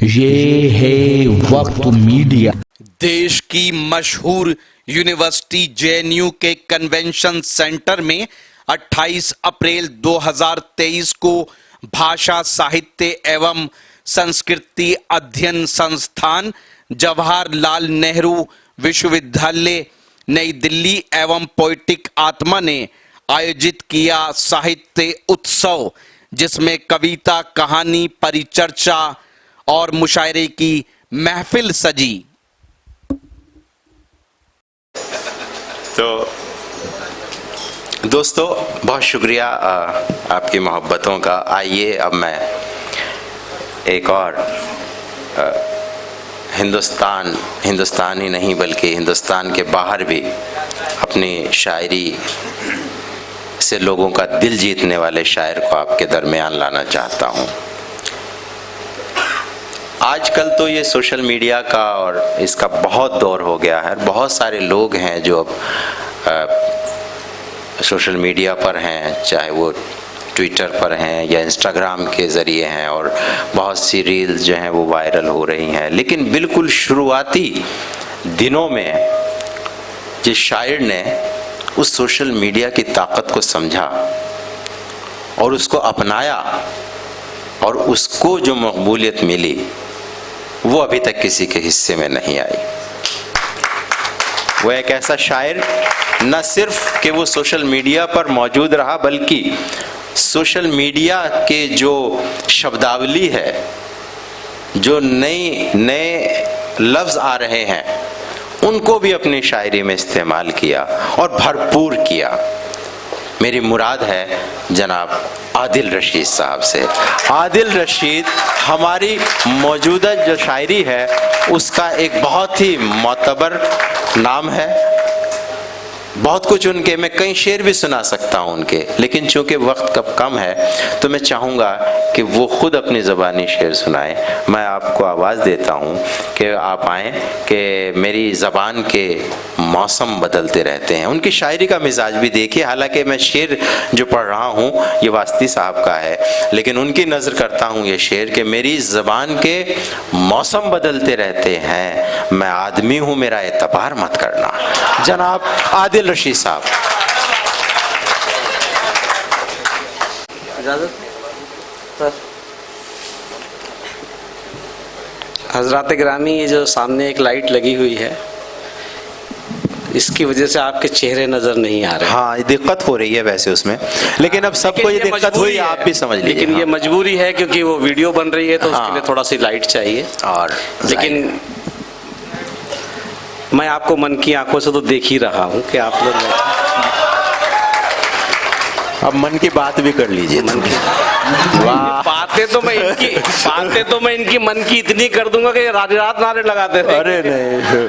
ये है वक्त मीडिया। देश की मशहूर यूनिवर्सिटी जेएनयू के कन्वेंशन सेंटर में 28 अप्रैल 2023 को भाषा साहित्य एवं संस्कृति अध्ययन संस्थान जवाहरलाल नेहरू विश्वविद्यालय नई दिल्ली एवं पोएटिक आत्मा ने आयोजित किया साहित्य उत्सव, जिसमें कविता, कहानी, परिचर्चा और मुशायरे की महफिल सजी। तो दोस्तों, बहुत शुक्रिया आपकी मोहब्बतों का। आइए अब मैं एक और हिंदुस्तान ही नहीं बल्कि हिंदुस्तान के बाहर भी अपनी शायरी से लोगों का दिल जीतने वाले शायर को आपके दरमियान लाना चाहता हूँ। आजकल तो ये सोशल मीडिया का और इसका बहुत दौर हो गया है। बहुत सारे लोग हैं जो अब सोशल मीडिया पर हैं, चाहे वो ट्विटर पर हैं या इंस्टाग्राम के ज़रिए हैं, और बहुत सी रील्स जो हैं वो वायरल हो रही हैं। लेकिन बिल्कुल शुरुआती दिनों में जिस शायर ने उस सोशल मीडिया की ताकत को समझा और उसको अपनाया और उसको जो मकबूलियत मिली, वो अभी तक किसी के हिस्से में नहीं आई। वो एक ऐसा शायर न सिर्फ कि वो सोशल मीडिया पर मौजूद रहा, बल्कि सोशल मीडिया के जो शब्दावली है, जो नए लफ्ज़ आ रहे हैं, उनको भी अपनी शायरी में इस्तेमाल किया और भरपूर किया। मेरी मुराद है जनाब आदिल रशीद साहब से। आदिल रशीद हमारी मौजूदा जो शायरी है उसका एक बहुत ही मोतबर नाम है। बहुत कुछ उनके, मैं कई शेर भी सुना सकता हूँ उनके, लेकिन चूंकि वक्त कम है तो मैं चाहूँगा कि वो खुद अपनी ज़बानी शेर सुनाएं। मैं आपको आवाज़ देता हूँ कि आप आएँ, कि मेरी ज़बान के मौसम बदलते रहते हैं। उनकी शायरी का मिजाज भी देखिए। हालांकि मैं शेर जो पढ़ रहा हूँ ये वास्ती साहब का है, लेकिन उनकी नज़र करता हूँ ये शेर कि मेरी ज़बान के मौसम बदलते रहते हैं, मैं आदमी हूँ, मेरा एतबार मत करना। जनाब आदिल रशीद साहब। हजरात गिरामी, ये जो सामने एक लाइट लगी हुई है, इसकी वजह से आपके चेहरे नजर नहीं आ रहे। हाँ, दिक्कत हो रही है वैसे उसमें, लेकिन अब सबको ये दिक्कत हुई, आप भी समझ लीजिए। लेकिन ये मजबूरी है क्योंकि वो वीडियो बन रही है, तो उसके लिए थोड़ा सी लाइट चाहिए। और लेकिन मैं आपको मन की आंखों से तो देख ही रहा हूँ कि आप लोग अब मन की बात भी कर लीजिए। बातें तो मैं इनकी मन की इतनी कर दूंगा कि रात नारे लगाते थे। अरे नहीं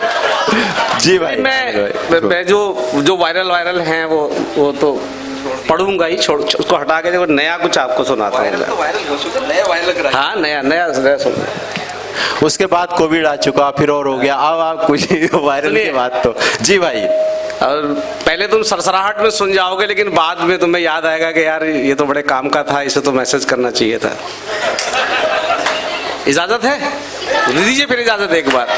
जी भाई, मैं जो वायरल हैं वो तो पढ़ूंगा ही, छोड़ उसको हटा के नया कुछ आपको सुनाता हूँ। हाँ, नया सुन। उसके बाद कोविड आ चुका, फिर और हो गया। अब आप कुछ वायरल की बात तो जी भाई। और पहले तुम सरसराहट में सुन जाओगे, लेकिन बाद में तुम्हें याद आएगा कि यार ये तो बड़े काम का था, इसे तो मैसेज करना चाहिए था। इजाजत है? दीजिए फिर इजाजत एक बार।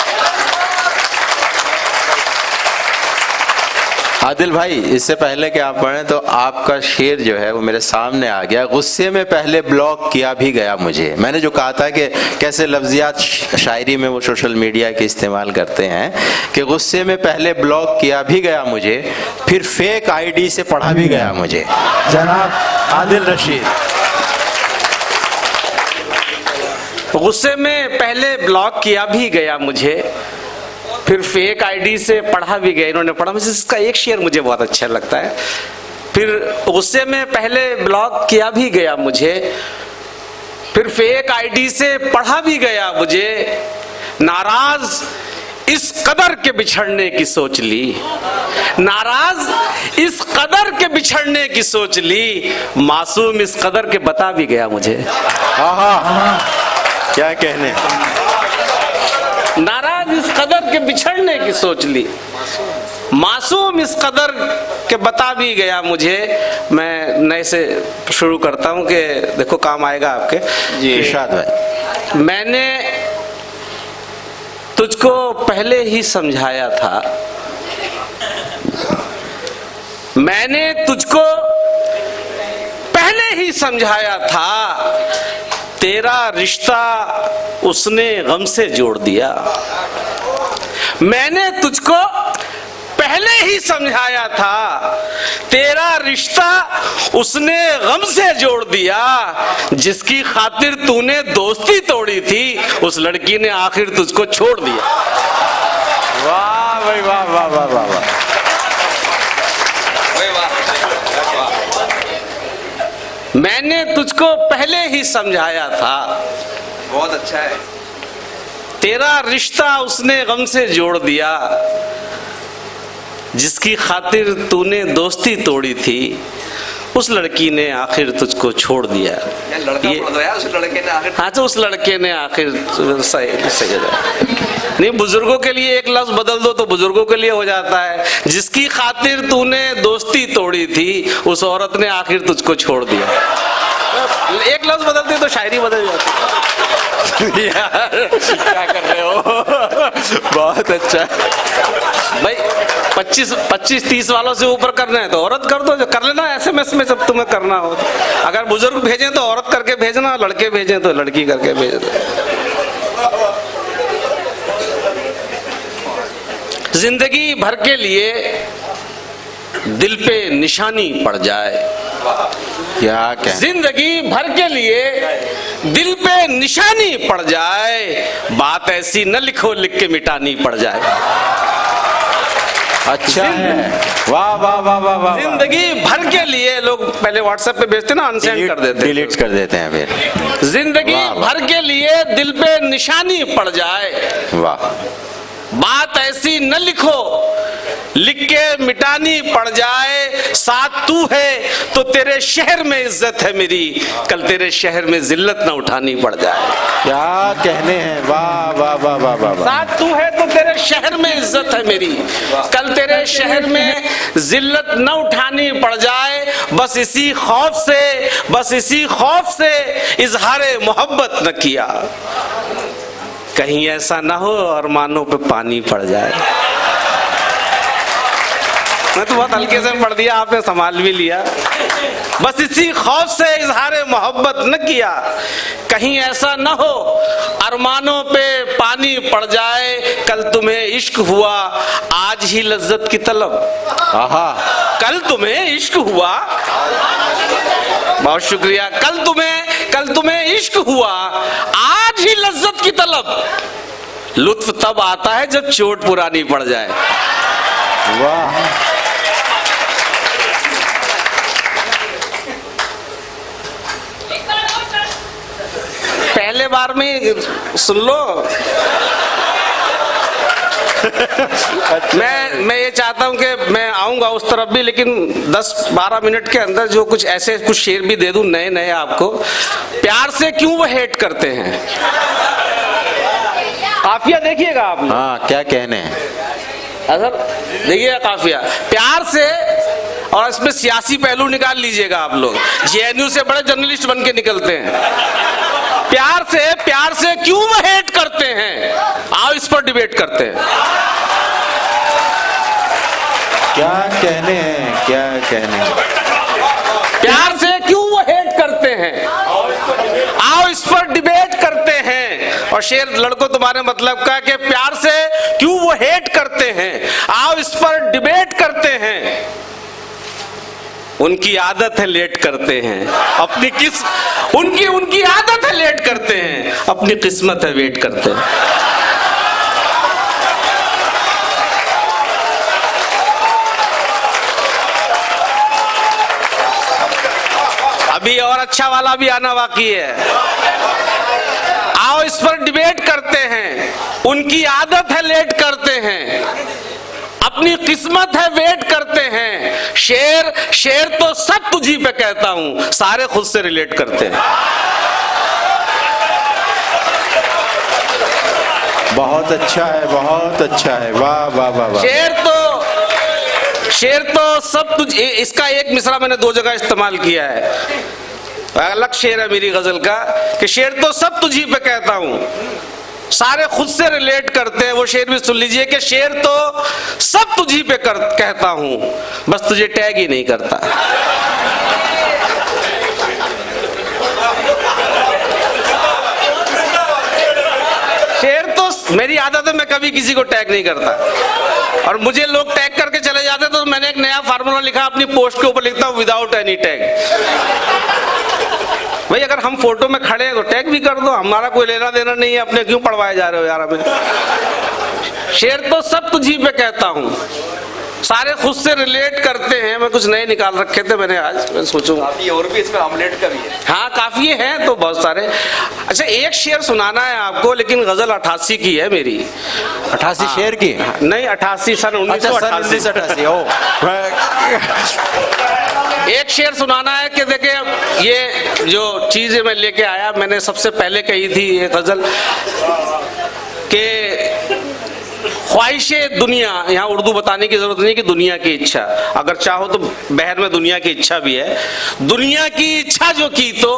आदिल भाई, इससे पहले कि आप पढ़ें तो आपका शेर जो है वो मेरे सामने आ गया। गुस्से में पहले ब्लॉक किया भी गया मुझे। मैंने जो कहा था कि कैसे लफ्जियात शायरी में वो सोशल मीडिया के इस्तेमाल करते हैं, कि गुस्से में पहले ब्लॉक किया भी गया मुझे, फिर फेक आईडी से पढ़ा भी गया मुझे। जनाब आदिल रशीद। गुस्से में पहले ब्लॉक किया भी गया मुझे, फिर फेक आईडी से पढ़ा भी गया। इन्होंने पढ़ा, मुझे इसका एक शेर मुझे बहुत अच्छा लगता है। फिर गुस्से में पहले ब्लॉक किया भी गया मुझे, फिर फेक आईडी से पढ़ा भी गया मुझे, नाराज इस कदर के बिछड़ने की सोच ली, नाराज इस कदर के बिछड़ने की सोच ली, मासूम इस कदर के बता भी गया मुझे। क्या कहने। नाराज इस कदर के बिछड़ने की सोच ली, मासूम इस कदर के बता भी गया मुझे। मैं नए से शुरू करता हूँ कि देखो काम आएगा आपके। जी इरशाद भाई। मैंने तुझको पहले ही समझाया था, मैंने तुझको पहले ही समझाया था, तेरा रिश्ता उसने गम से जोड़ दिया। मैंने तुझको पहले ही समझाया था, तेरा रिश्ता उसने गम से जोड़ दिया। जिसकी खातिर तूने दोस्ती तोड़ी थी, उस लड़की ने आखिर तुझको छोड़ दिया। वाह भाई वाह वाह वाह वाह वाह। मैंने तुझको पहले ही समझाया था, बहुत अच्छा है। तेरा रिश्ता उसने गम से जोड़ दिया। जिसकी खातिर तूने दोस्ती तोड़ी थी, उस लड़की ने आखिर तुझको छोड़ दिया। लड़का बोल दो यार, उस लड़के ने आखिर। हाँ, तो उस लड़के ने आखिर सही नहीं, बुजुर्गों के लिए एक लफ्ज बदल दो तो बुजुर्गों के लिए हो जाता है। जिसकी खातिर तूने दोस्ती तोड़ी थी, उस औरत ने आखिर तुझको छोड़ दिया। एक लफ्ज बदलते तो शायरी बदल जाती। यार क्या कर रहे हो? बहुत अच्छा भाई 25-30 वालों से ऊपर करना है तो औरत कर दो, जो कर लेना SMS में जब तुम्हें करना हो। अगर बुजुर्ग भेजें तो औरत करके भेजना, लड़के भेजें तो लड़की करके भेजना। जिंदगी भर के लिए दिल पे निशानी पड़ जाए, क्या कह, जिंदगी भर के लिए दिल पे निशानी पड़ जाए, बात ऐसी न लिखो लिख के मिटानी पड़ जाए। अच्छा है, वाह वाह वाह वाह वाह। जिंदगी भर के लिए लोग पहले व्हाट्सएप पे भेजते ना, अनसेंड कर देते, डिलीट कर देते हैं फिर। जिंदगी भर के लिए दिल पे निशानी पड़ जाए, वाह, बात ऐसी न लिखो लिख के मिटानी पड़ जाए। साथ तू है तो तेरे शहर में इज्जत है मेरी, कल तेरे शहर में जिल्लत न उठानी पड़ जाए। क्या कहने हैं, वाह वाह वाह वाह वाह वाह। साथ तू है तो तेरे शहर में इज्जत है मेरी, कल तेरे शहर में जिल्लत न उठानी पड़ जाए। बस इसी खौफ से इजहारे मोहब्बत न किया, कहीं ऐसा ना हो और मानो पे पानी पड़ जाए। मैं तो बहुत हल्के से पढ़ दिया, आपने संभाल भी लिया। बस इसी खौफ से इजहारे मोहब्बत न किया, कहीं ऐसा न हो अरमानों पे पानी पड़ जाए। कल तुम्हें इश्क हुआ, आज ही लज्जत की तलब। आहा, कल तुम्हें इश्क हुआ, बहुत शुक्रिया। कल तुम्हें इश्क हुआ, आज ही लज्जत की तलब। लुत्फ तब आता है जब चोट पुरानी पड़ जाए। वाह, पहले बार में सुन लो। मैं ये चाहता हूं कि मैं आऊंगा उस तरफ भी, लेकिन 10-12 मिनट के अंदर जो कुछ ऐसे कुछ शेर भी दे दूं नए आपको। प्यार से क्यों वो हेट करते हैं, काफिया देखिएगा आप। हाँ, क्या कहने हैं। अगर देखिएगा काफिया, प्यार से, और इसमें सियासी पहलू निकाल लीजिएगा आप लोग। JNU से बड़े जर्नलिस्ट बन के निकलते हैं। प्यार से क्यों वो हेट करते हैं, आओ इस पर डिबेट करते हैं। क्या कहने हैं, क्या कहने हैं। प्यार से क्यों वो हेट करते हैं, आओ इस पर डिबेट करते हैं। और शेर लड़कों तुम्हारे मतलब का कि प्यार से क्यों वो हेट करते हैं, आओ इस पर डिबेट करते हैं। उनकी आदत है लेट करते हैं, उनकी आदत है लेट करते हैं, अपनी किस्मत है वेट करते हैं। अभी और अच्छा वाला भी आना बाकी है, आओ इस पर डिबेट करते हैं। उनकी आदत है लेट करते हैं, अपनी किस्मत है वेट करते हैं। शेर तो सब तुझी पे कहता हूं, सारे खुद से रिलेट करते हैं। बहुत अच्छा है, बहुत अच्छा है, वाह वाह वाह वाह। शेर तो सब तुझ, इसका एक मिसरा मैंने 2 जगह इस्तेमाल किया है, अलग शेर है मेरी गजल का कि शेर तो सब तुझी पे कहता हूं, सारे खुद से रिलेट करते हैं। वो शेर भी सुन लीजिए कि शेर तो सब तुझी पे कहता हूं, बस तुझे टैग ही नहीं करता। शेर तो मेरी आदत है, मैं कभी किसी को टैग नहीं करता, और मुझे लोग टैग करके चले जाते तो मैंने एक नया फार्मूला लिखा, अपनी पोस्ट के ऊपर लिखता हूं विदाउट एनी टैग। भाई अगर हम फोटो में खड़े हैं तो टैग भी कर दो, हमारा कोई लेना देना नहीं है, अपने क्यों पढ़वाए जा रहे हो यार हमें। शेर तो सब तुझी पे कहता हूं, सारे खुद से रिलेट करते हैं। मैं कुछ नए निकाल रखे थे मैंने आज, मैं सोचूं काफी और भी इसमें ऑमलेट का भी है। हाँ काफी है तो बहुत सारे। अच्छा एक शेर सुनाना है आपको, लेकिन गजल 88 की है मेरी। 88 शेर की? नहीं 88 सन 1988। एक शेर सुनाना है कि देखिए ये जो चीज मैं लेके आया, मैंने सबसे पहले कही थी ये गजल के ख्वाहिशे दुनिया, यहाँ उर्दू बताने की जरूरत नहीं कि दुनिया की इच्छा, अगर चाहो तो बहर में दुनिया की इच्छा भी है। दुनिया की इच्छा जो की तो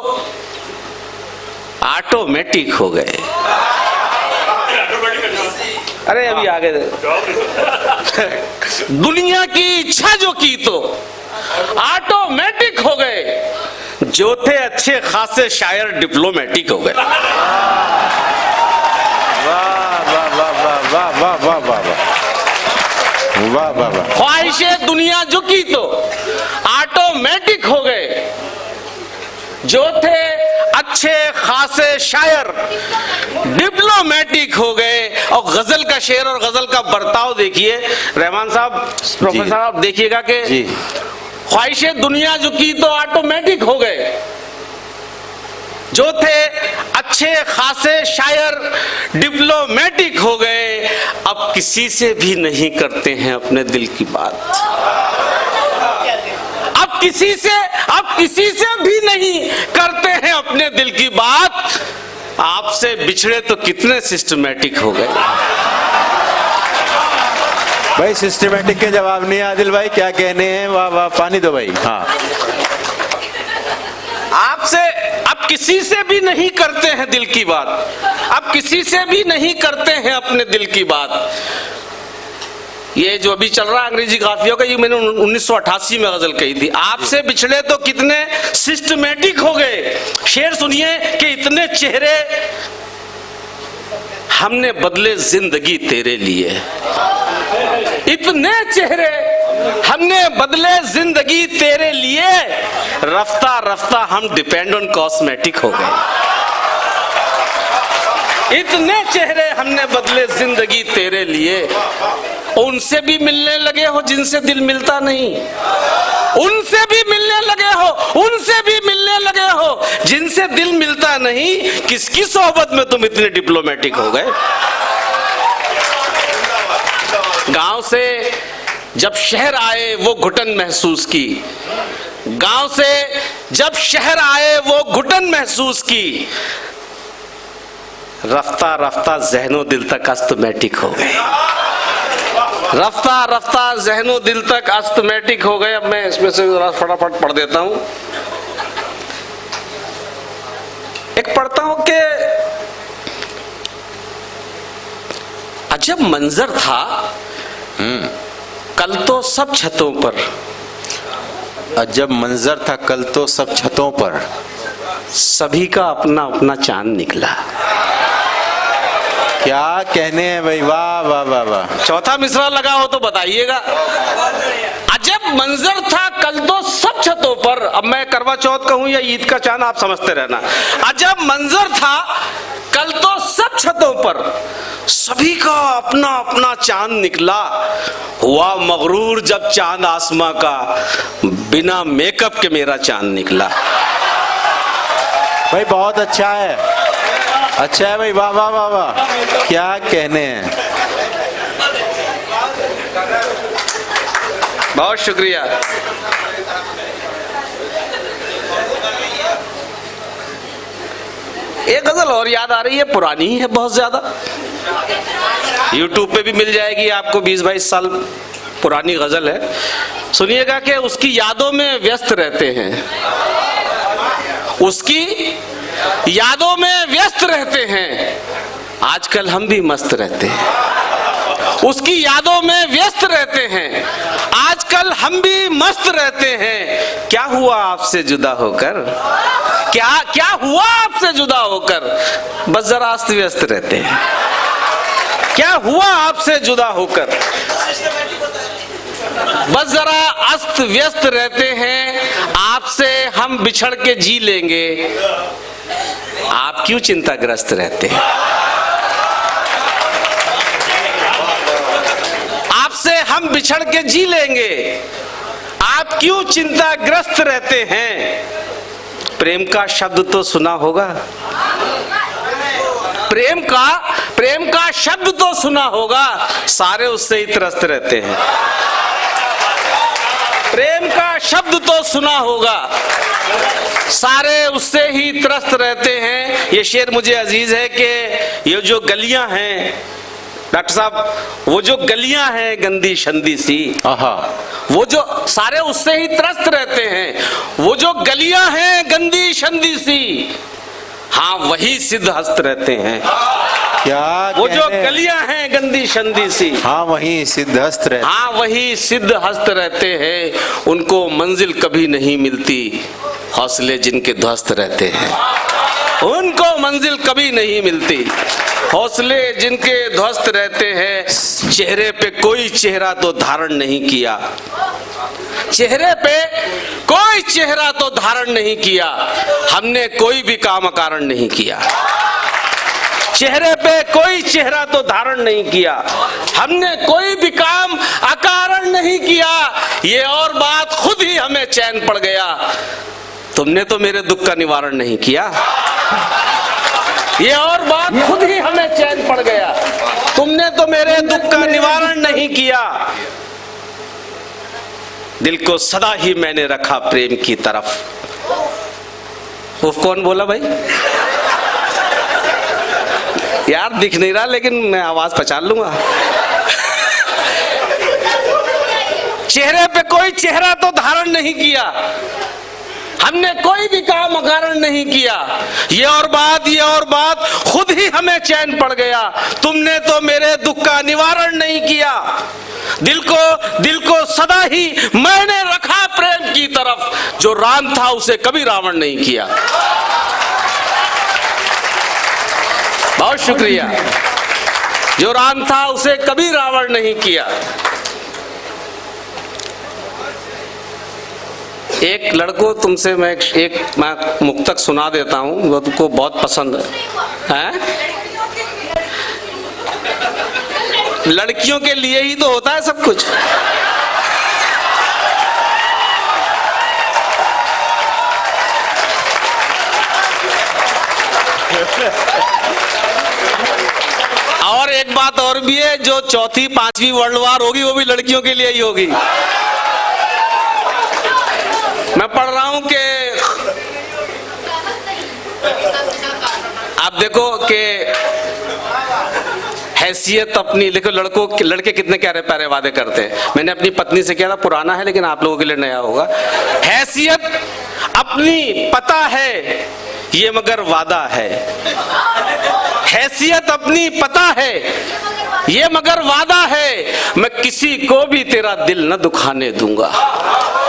ऑटोमेटिक हो गए। अरे अभी आगे दुनिया की इच्छा जो की तो ऑटोमेटिक हो गए, जो थे अच्छे खासे शायर डिप्लोमेटिक हो गए। ख्वाहिशे दुनिया जो की तो ऑटोमेटिक हो गए, जो थे अच्छे खासे शायर डिप्लोमेटिक हो गए। और गजल का शेर और गजल का बर्ताव देखिए रहमान साहब, प्रोफेसर साहब देखिएगा कि ख्वाहिशे दुनिया जो की तो ऑटोमेटिक हो गए, जो थे अच्छे खासे शायर डिप्लोमेटिक हो गए। अब किसी से भी नहीं करते हैं अपने दिल की बात, अब किसी से भी नहीं करते हैं अपने दिल की बात। आपसे बिछड़े तो कितने सिस्टमैटिक हो गए। भाई सिस्टमैटिक के जवाब नहीं आदिल भाई, क्या कहने हैं, वाह वाह, पानी दो भाई। हाँ आपसे अब किसी से भी नहीं करते हैं दिल की बात, अब किसी से भी नहीं करते हैं अपने दिल की बात। ये जो अभी चल रहा है अंग्रेजी काफियों का, ये मैंने 1988 में गजल कही थी। आपसे बिछड़े तो कितने सिस्टमैटिक हो गए। शेर सुनिए कि इतने चेहरे हमने बदले जिंदगी तेरे लिए, इतने चेहरे हमने बदले जिंदगी तेरे लिए, रफ्ता रफ्ता हम डिपेंड ऑन कॉस्मेटिक हो गए। इतने चेहरे हमने बदले जिंदगी तेरे लिए। उनसे भी मिलने लगे हो जिनसे दिल मिलता नहीं, उनसे भी मिलने लगे हो, उनसे भी मिलने लगे हो जिनसे दिल मिलता नहीं। किसकी सोहबत में तुम इतने डिप्लोमेटिक हो गए। गांव से जब शहर आए वो घुटन महसूस की, गांव से जब शहर आए वो घुटन महसूस की, रफ्ता रफ्ता ज़हनो दिल तक अस्थमैटिक हो गए। रफ्ता रफ्ता ज़हनो दिल तक अस्थमैटिक हो गए। अब मैं इसमें से जरा फटाफट पढ़ देता हूं। एक पढ़ता हूं कि अजब मंजर था कल तो सब छतों पर, अजब मंजर था कल तो सब छतों पर, सभी का अपना अपना चांद निकला। क्या कहने हैं भाई, वाह वाह वाह वाह। चौथा मिसरा लगा हो तो बताइएगा। अजब मंजर था कल तो सब छतों पर, अब मैं करवा चौथ कहूं या ईद का चांद आप समझते रहना। अजब मंजर था कल तो सब छतों पर, सभी का अपना अपना चांद निकला। हुआ मगरूर जब चांद आसमां का, बिना मेकअप के मेरा चांद निकला। भाई बहुत अच्छा है, अच्छा है भाई, वाह वाह वाह वाह, क्या कहने हैं। बहुत शुक्रिया। एक गजल और याद आ रही है, पुरानी ही है बहुत ज्यादा, YouTube पे भी मिल जाएगी आपको, 20-22 साल पुरानी गजल है। सुनिएगा कि उसकी यादों में व्यस्त रहते हैं, उसकी यादों में व्यस्त रहते हैं, आजकल हम भी मस्त रहते हैं, उसकी यादों में व्यस्त रहते हैं, आजकल हम भी मस्त रहते हैं। क्या हुआ आपसे जुदा होकर, क्या हुआ आपसे जुदा होकर, बस जरा अस्त व्यस्त रहते हैं। क्या हुआ आपसे जुदा होकर, बस जरा अस्त व्यस्त रहते हैं। आपसे हम बिछड़ के जी लेंगे, आप क्यों चिंताग्रस्त रहते हैं। आपसे हम बिछड़ के जी लेंगे, आप क्यों चिंताग्रस्त रहते हैं। प्रेम का शब्द तो सुना होगा, प्रेम का शब्द तो सुना होगा, सारे उससे ही त्रस्त रहते हैं। प्रेम का शब्द तो सुना होगा, सारे उससे ही त्रस्त रहते हैं। ये शेर मुझे अजीज है कि ये जो गलियां हैं डॉक्टर साहब, वो जो गलियां हैं गंदी शंदी सी, वो जो सारे उससे ही त्रस्त रहते हैं। वो जो गलियां हैं गंदी शंदी सी, हाँ वही सिद्ध हस्त रहते हैं। क्या वो जो गलियां हैं गंदी शंदी सी, हाँ वही सिद्ध हस्त रहते, हाँ वही सिद्ध हस्त रहते हैं। उनको मंजिल कभी नहीं मिलती, हौसले जिनके ध्वस्त रहते हैं। उनको मंजिल कभी नहीं मिलती, हौसले जिनके ध्वस्त रहते हैं। चेहरे पे कोई चेहरा तो धारण नहीं किया, चेहरे पे कोई चेहरा तो धारण नहीं किया, हमने कोई भी काम अकारण नहीं किया। चेहरे पे कोई चेहरा तो धारण नहीं किया, हमने कोई भी काम अकारण नहीं किया। ये और बात खुद ही हमें चैन पड़ गया, तुमने तो मेरे दुख का निवारण नहीं किया। ये और बात खुद ही हमें चैन पड़ गया, तुमने तो मेरे दुख का निवारण नहीं किया। दिल को सदा ही मैंने रखा प्रेम की तरफ। वो कौन बोला भाई यार, दिख नहीं रहा लेकिन मैं आवाज पहचान लूंगा। चेहरे पे कोई चेहरा तो धारण नहीं किया, हमने कोई भी काम अकारण नहीं किया। ये और बात खुद ही हमें चैन पड़ गया, तुमने तो मेरे दुख का निवारण नहीं किया। दिल को सदा ही मैंने रखा प्रेम की तरफ, जो राम था उसे कभी रावण नहीं किया। बहुत शुक्रिया। जो राम था उसे कभी रावण नहीं किया। एक लड़को तुमसे मैं एक मुक्तक सुना देता हूँ, वो तुमको बहुत पसंद है। लड़कियों के लिए ही तो होता है सब कुछ। और एक बात और भी है, जो चौथी पांचवी वर्ल्ड वार होगी वो भी लड़कियों के लिए ही होगी। मैं पढ़ रहा हूं कि आप देखो कि हैसियत अपनी, देखो लड़के कितने प्यारे प्यारे वादे करते हैं। मैंने अपनी पत्नी से किया था, पुराना है लेकिन आप लोगों के लिए नया होगा। हैसियत अपनी पता है ये मगर वादा है, हैसियत अपनी पता है ये मगर वादा है, मैं किसी को भी तेरा दिल न दुखाने दूंगा।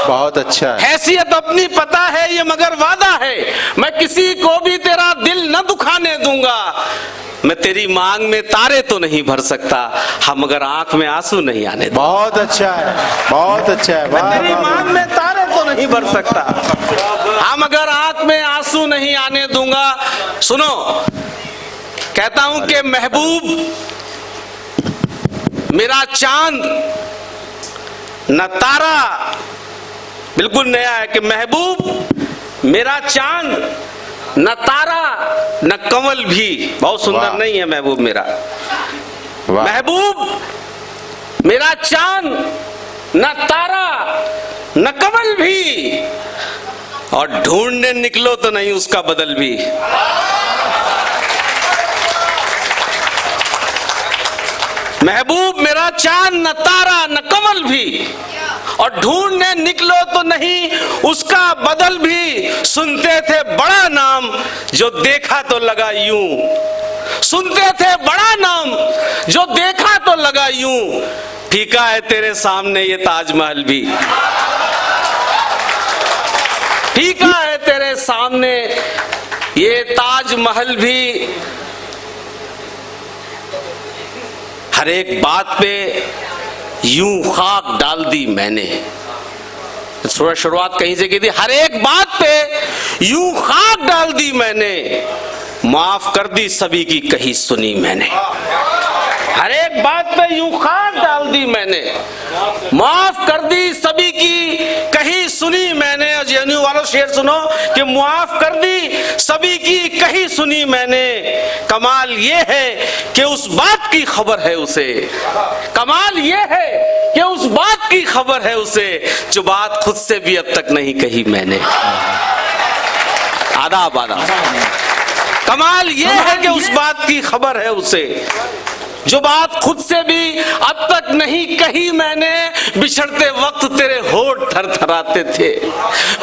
बहुत अच्छा है। हैसियत अपनी पता है ये मगर वादा है, मैं किसी को भी तेरा दिल न दुखाने दूंगा। मैं तेरी मांग में तारे तो नहीं भर सकता, हम मगर आंख में आंसू नहीं आने दूंगा। बहुत अच्छा है, बहुत अच्छा है। मैं तेरी मांग में तारे तो नहीं भर सकता, हम मगर आंख में आंसू नहीं आने दूंगा। सुनो, कहता हूं कि महबूब मेरा चांद न तारा, बिल्कुल नया है कि महबूब मेरा चांद न तारा न कंवल भी। बहुत सुंदर नहीं है महबूब मेरा, महबूब मेरा चांद न तारा न कंवल भी, और ढूंढने निकलो तो नहीं उसका बदल भी। महबूब मेरा चांद न तारा न कमल भी, और ढूंढने निकलो तो नहीं उसका बदल भी। सुनते थे बड़ा नाम जो देखा तो लगा यूं, सुनते थे बड़ा नाम, जो देखा तो लगा यूं, फीका है तेरे सामने ये ताजमहल भी, फीका है तेरे सामने ये ताजमहल भी। हर एक बात पे यूं खाक डाल दी मैंने, शुरुआत कहीं से की थी, हर एक बात पे यूं खाक डाल दी मैंने, माफ कर दी सभी की कही सुनी मैंने। हर एक बात पे यूं खाक डाल दी मैंने, माफ कर दी सभी की कही सुनी मैंने। और जेएनयू वालों शेर सुनो कि माफ कर दी सभी की कही सुनी मैंने। कमाल ये है कि उस बात की खबर है उसे, कमाल ये है कि उस बात की खबर है उसे, जो बात खुद से भी अब तक नहीं कही मैंने। आदाब आदाब। कमाल ये है कि उस बात की खबर है उसे, जो बात खुद से भी अब तक नहीं कही मैंने। बिछड़ते वक्त तेरे होठ थरथराते थे,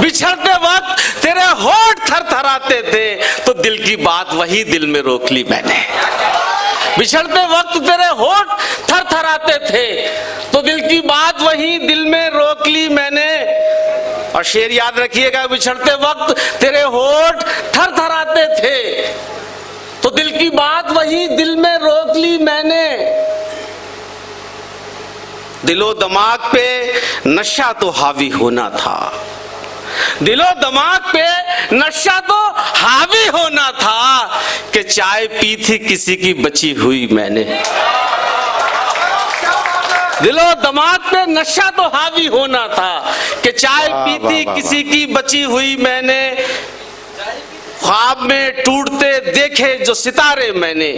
बिछड़ते वक्त तेरे होठ थरथराते थे, तो दिल की बात वही दिल में रोक ली मैंने। बिछड़ते वक्त तेरे होठ थरथराते थे, तो दिल की बात वही दिल में रोक ली मैंने। और शेर याद रखिएगा, बिछड़ते वक्त तेरे होठ थरथराते थे, तो दिल की बात वही दिल में रोक ली मैंने। दिलो दिमाग पे नशा तो हावी होना था, दिलो दिमाग पे नशा तो हावी होना था, कि चाय पी थी किसी की बची हुई मैंने। दिलो दिमाग पे नशा तो हावी होना था, कि चाय पी थी किसी की बची हुई मैंने। ख्वाब में टूटते देखे जो सितारे मैंने,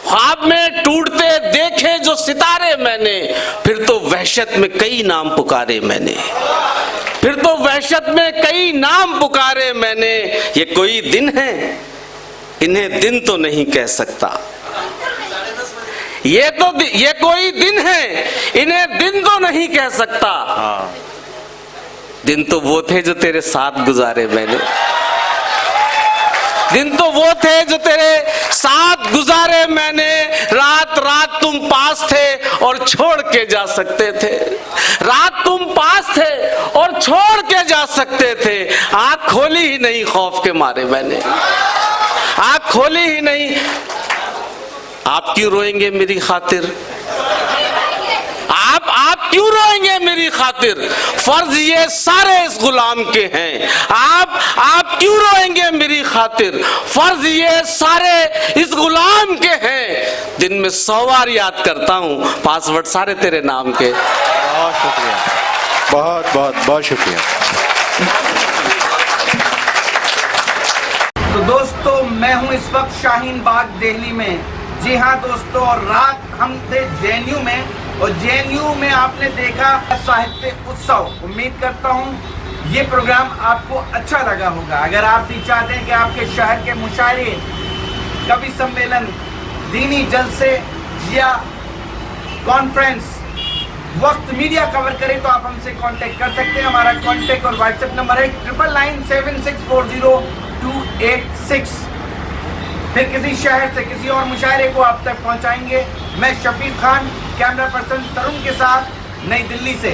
ख्वाब में टूटते देखे जो सितारे मैंने, फिर तो वहशत में कई नाम पुकारे मैंने, फिर तो वहशत में कई नाम पुकारे मैंने। ये कोई दिन है इन्हें दिन तो नहीं कह सकता, ये कोई दिन है इन्हें दिन तो नहीं कह सकता। दिन तो वो थे जो तेरे साथ गुजारे मैंने, दिन तो वो थे जो तेरे साथ गुजारे मैंने। रात रात तुम पास थे और छोड़ के जा सकते थे, रात तुम पास थे और छोड़ के जा सकते थे। आंख खोली ही नहीं खौफ के मारे मैंने, आंख खोली ही नहीं। आप क्यों रोएंगे मेरी खातिर, आप क्यों रोएंगे मेरी खातिर, फर्ज ये सारे इस गुलाम के हैं। आप क्यों रोएंगे मेरी खातिर, फर्ज ये सारे इस गुलाम के हैं। दिन में 100 बार याद करता हूँ, पासवर्ड सारे तेरे नाम के। बहुत शुक्रिया, बहुत बहुत बहुत शुक्रिया। तो दोस्तों, मैं हूं इस वक्त शाहीन बाग दिल्ली में। जी हाँ दोस्तों, और रात हम थे जेएनयू में, और जेएनयू में आपने देखा साहित्य उत्सव। उम्मीद करता हूँ ये प्रोग्राम आपको अच्छा लगा होगा। अगर आप भी चाहते हैं कि आपके शहर के मुशायरे, कवि सम्मेलन, दीनी जलसे या कॉन्फ्रेंस वक्त मीडिया कवर करे, तो आप हमसे कांटेक्ट कर सकते हैं। हमारा कांटेक्ट और व्हाट्सएप नंबर है 9997640286। फिर किसी शहर से किसी और मुशायरे को आप तक पहुंचाएंगे। मैं शफीक खान, कैमरा पर्सन तरुण के साथ, नई दिल्ली से।